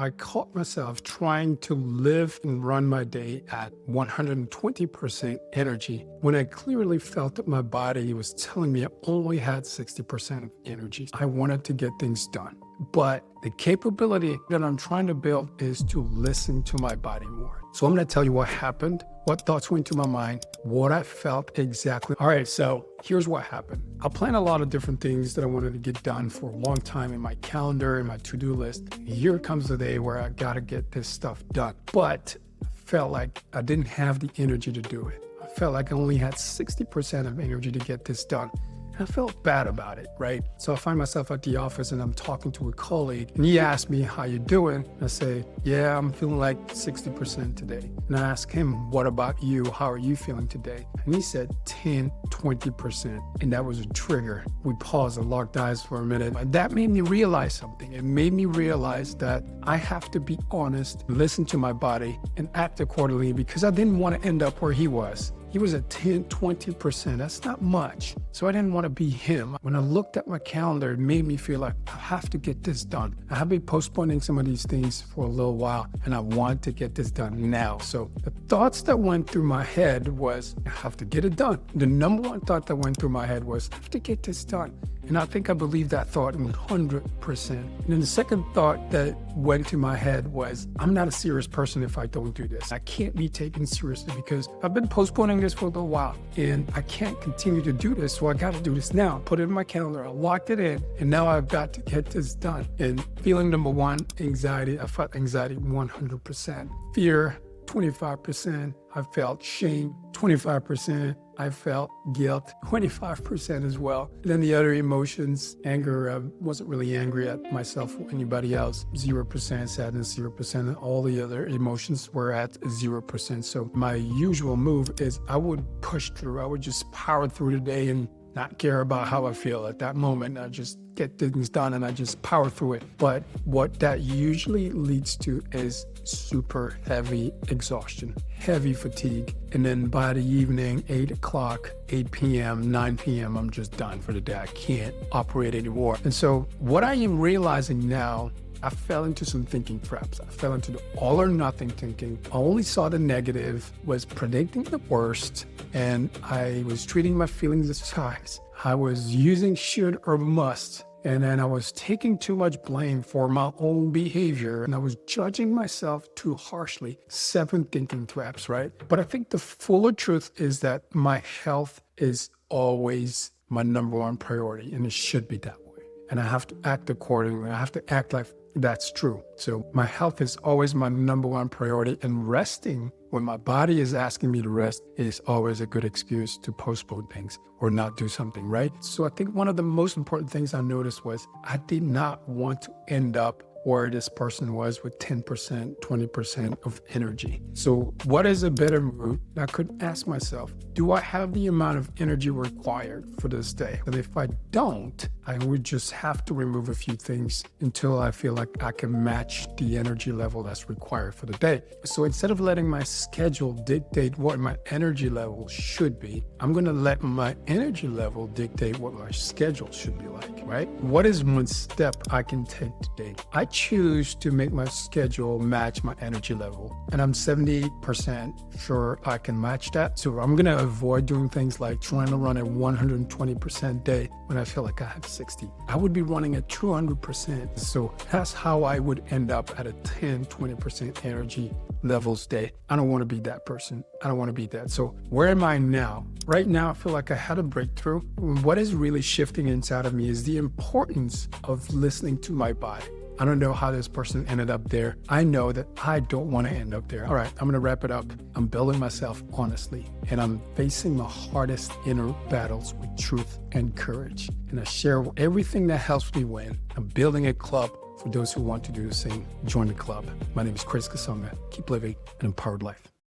I caught myself trying to live and run my day at 120% energy when I clearly felt that my body was telling me I only had 60% of energy. I wanted to get things done. But the capability that I'm trying to build is to listen to my body more. So I'm going to tell you what happened, what thoughts went through my mind, what I felt exactly. All right, so here's what happened. I planned a lot of different things that I wanted to get done for a long time in my calendar, in my to-do list. Here comes the day where I got to get this stuff done. But I felt like I didn't have the energy to do it. I felt like I only had 60% of energy to get this done. I felt bad about it, right? So I find myself at the office and I'm talking to a colleague and he asked me, how you doing? I say, yeah, I'm feeling like 60% today. And I ask him, what about you? How are you feeling today? And he said 10, 20%. And that was a trigger. We paused and locked eyes for a minute. And that made me realize something. It made me realize that I have to be honest, listen to my body and act accordingly because I didn't want to end up where he was. He was at 10, 20%. That's not much. So I didn't want to be him. When I looked at my calendar, it made me feel like I have to get this done. I have been postponing some of these things for a little while, and I want to get this done now. So the thoughts that went through my head was, I have to get it done. The number one thought that went through my head was, I have to get this done. And I think I believe that thought 100%. And then the second thought that went to my head was, I'm not a serious person if I don't do this. I can't be taken seriously because I've been postponing this for a little while and I can't continue to do this. So I got to do this now. Put it in my calendar. I locked it in and now I've got to get this done. And feeling number one, anxiety. I felt anxiety 100%. Fear, 25%. I felt shame, 25%. I felt guilt, 25% as well. And then the other emotions, anger, I wasn't really angry at myself or anybody else, 0%, sadness, 0%, and all the other emotions were at 0%. So my usual move is I would push through. I would just power through the day and not care about how I feel at that moment. I just get things done and I just power through it. But what that usually leads to is super heavy exhaustion, heavy fatigue. And then by the evening, 8 o'clock, 8 p.m., 9 p.m., I'm just done for the day. I can't operate anymore. And so what I am realizing now, I fell into some thinking traps. I fell into the all or nothing thinking. I only saw the negative, was predicting the worst, and I was treating my feelings as facts. I was using should or must, and then I was taking too much blame for my own behavior, and I was judging myself too harshly. 7 thinking traps, right? But I think the fuller truth is that my health is always my number one priority, and it should be that way. And I have to act accordingly. I have to act like that's true. So my health is always my number one priority, and resting when my body is asking me to rest is always a good excuse to postpone things or not do something, right? So I think one of the most important things I noticed was I did not want to end up where this person was with 10%, 20% of energy. So what is a better move? I could ask myself, do I have the amount of energy required for this day? And if I don't, I would just have to remove a few things until I feel like I can match the energy level that's required for the day. So instead of letting my schedule dictate what my energy level should be, I'm gonna let my energy level dictate what my schedule should be like, right? What is one step I can take today? I choose to make my schedule match my energy level, and I'm 70% sure I can match that. So I'm gonna avoid doing things like trying to run a 120% day when I feel like I have 60. I would be running at 200%. So that's how I would end up at a 10, 20% energy levels day. I don't want to be that person. I don't want to be that. So where am I now? Right now, I feel like I had a breakthrough. What is really shifting inside of me is the importance of listening to my body. I don't know how this person ended up there. I know that I don't want to end up there. All right, I'm going to wrap it up. I'm building myself honestly, and I'm facing my hardest inner battles with truth and courage. And I share everything that helps me win. I'm building a club for those who want to do the same. Join the club. My name is Chris Kasonga. Keep living an empowered life.